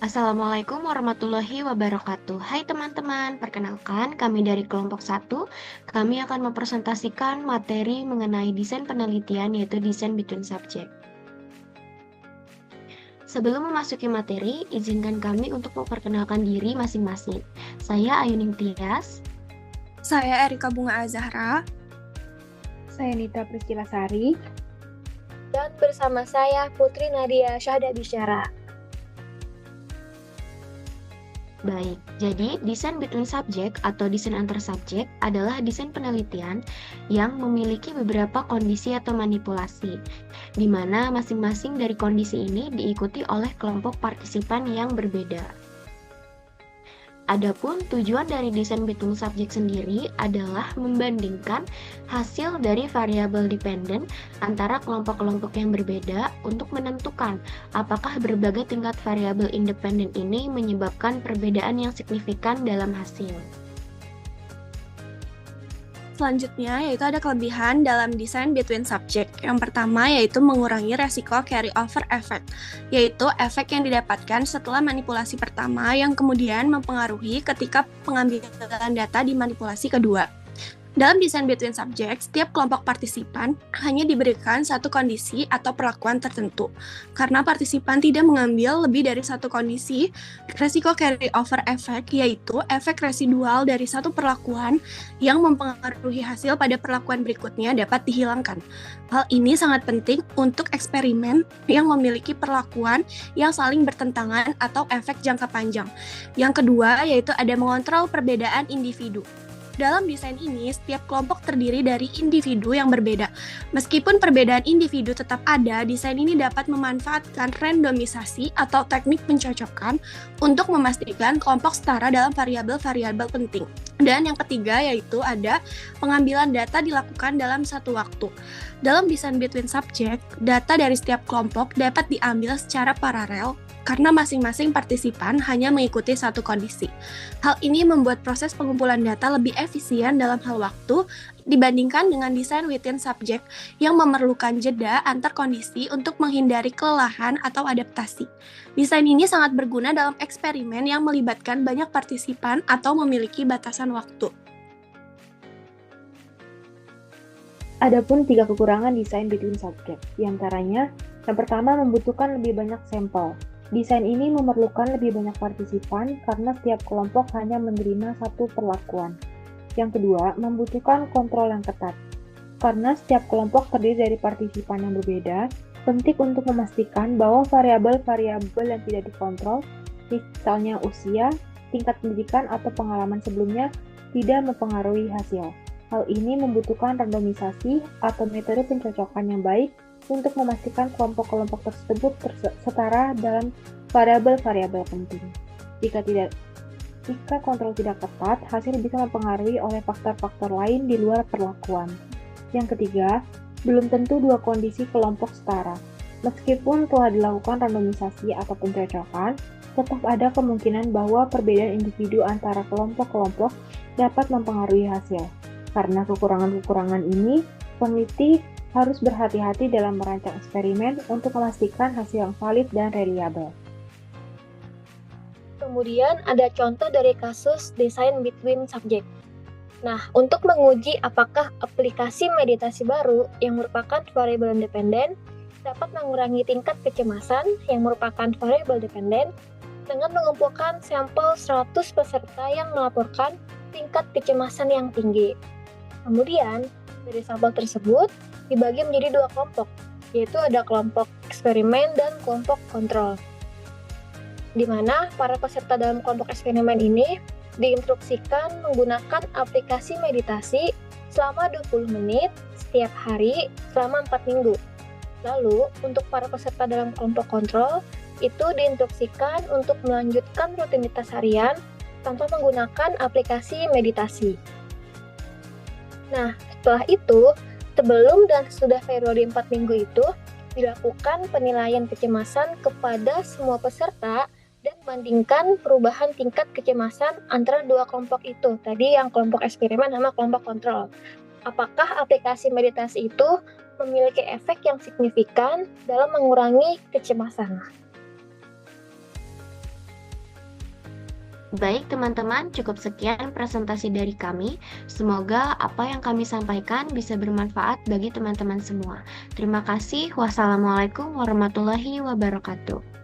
Assalamualaikum warahmatullahi wabarakatuh. Hai teman-teman, perkenalkan kami dari kelompok satu. Kami akan mempresentasikan materi mengenai desain penelitian yaitu desain between subject. Sebelum memasuki materi, izinkan kami untuk memperkenalkan diri masing-masing. Saya Ayuning Tias. Saya Erika Bunga Azahra. Saya Nita Priscila Sari. Dan bersama saya Putri Nadia Syahda Bisyara. Baik, jadi desain between subject atau desain antar subjek adalah desain penelitian yang memiliki beberapa kondisi atau manipulasi, di mana masing-masing dari kondisi ini diikuti oleh kelompok partisipan yang berbeda. Adapun tujuan dari desain between subject sendiri adalah membandingkan hasil dari variabel dependen antara kelompok-kelompok yang berbeda untuk menentukan apakah berbagai tingkat variabel independen ini menyebabkan perbedaan yang signifikan dalam hasil. Selanjutnya yaitu ada kelebihan dalam desain between subject. Yang pertama yaitu mengurangi resiko carryover effect, yaitu efek yang didapatkan setelah manipulasi pertama yang kemudian mempengaruhi ketika pengambilan data di manipulasi kedua. Dalam desain between subject, setiap kelompok partisipan hanya diberikan satu kondisi atau perlakuan tertentu. Karena partisipan tidak mengambil lebih dari satu kondisi, resiko carryover effect yaitu efek residual dari satu perlakuan yang mempengaruhi hasil pada perlakuan berikutnya dapat dihilangkan. Hal ini sangat penting untuk eksperimen yang memiliki perlakuan yang saling bertentangan atau efek jangka panjang. Yang kedua yaitu ada mengontrol perbedaan individu. Dalam desain ini, setiap kelompok terdiri dari individu yang berbeda. Meskipun perbedaan individu tetap ada, desain ini dapat memanfaatkan randomisasi atau teknik pencocokan untuk memastikan kelompok setara dalam variabel-variabel penting. Dan yang ketiga yaitu ada pengambilan data dilakukan dalam satu waktu. Dalam desain between subject, data dari setiap kelompok dapat diambil secara paralel karena masing-masing partisipan hanya mengikuti satu kondisi. Hal ini membuat proses pengumpulan data lebih efisien dalam hal waktu dibandingkan dengan desain within subject yang memerlukan jeda antar kondisi untuk menghindari kelelahan atau adaptasi. Desain ini sangat berguna dalam eksperimen yang melibatkan banyak partisipan atau memiliki batasan waktu. Adapun 3 kekurangan desain between subject, diantaranya yang pertama membutuhkan lebih banyak sampel. Desain ini memerlukan lebih banyak partisipan karena setiap kelompok hanya menerima satu perlakuan. Yang kedua, membutuhkan kontrol yang ketat. Karena setiap kelompok terdiri dari partisipan yang berbeda, penting untuk memastikan bahwa variabel-variabel yang tidak dikontrol, misalnya usia, tingkat pendidikan atau pengalaman sebelumnya, tidak mempengaruhi hasil. Hal ini membutuhkan randomisasi atau metode pencocokan yang baik untuk memastikan kelompok-kelompok tersebut setara dalam variabel-variabel penting. Jika kontrol tidak ketat, hasil bisa mempengaruhi oleh faktor-faktor lain di luar perlakuan. Yang ketiga, belum tentu dua kondisi kelompok setara. Meskipun telah dilakukan randomisasi atau pencocokan, tetap ada kemungkinan bahwa perbedaan individu antara kelompok-kelompok dapat mempengaruhi hasil. Karena kekurangan-kekurangan ini, peneliti harus berhati-hati dalam merancang eksperimen untuk memastikan hasil yang valid dan reliable. Kemudian ada contoh dari kasus desain between subject. Nah, untuk menguji apakah aplikasi meditasi baru yang merupakan variabel independen dapat mengurangi tingkat kecemasan yang merupakan variabel dependen dengan mengumpulkan sampel 100 peserta yang melaporkan tingkat kecemasan yang tinggi. Kemudian, dari sampel tersebut dibagi menjadi dua kelompok, yaitu ada kelompok eksperimen dan kelompok kontrol. Di mana para peserta dalam kelompok eksperimen ini diinstruksikan menggunakan aplikasi meditasi selama 20 menit setiap hari selama 4 minggu. Lalu, untuk para peserta dalam kelompok kontrol, itu diinstruksikan untuk melanjutkan rutinitas harian tanpa menggunakan aplikasi meditasi. Nah, setelah itu, sebelum dan sesudah periode 4 minggu itu, dilakukan penilaian kecemasan kepada semua peserta dan bandingkan perubahan tingkat kecemasan antara dua kelompok itu. Tadi yang kelompok eksperimen sama kelompok kontrol. Apakah aplikasi meditasi itu memiliki efek yang signifikan dalam mengurangi kecemasan? Baik teman-teman, cukup sekian presentasi dari kami. Semoga apa yang kami sampaikan bisa bermanfaat bagi teman-teman semua. Terima kasih. Wassalamualaikum warahmatullahi wabarakatuh.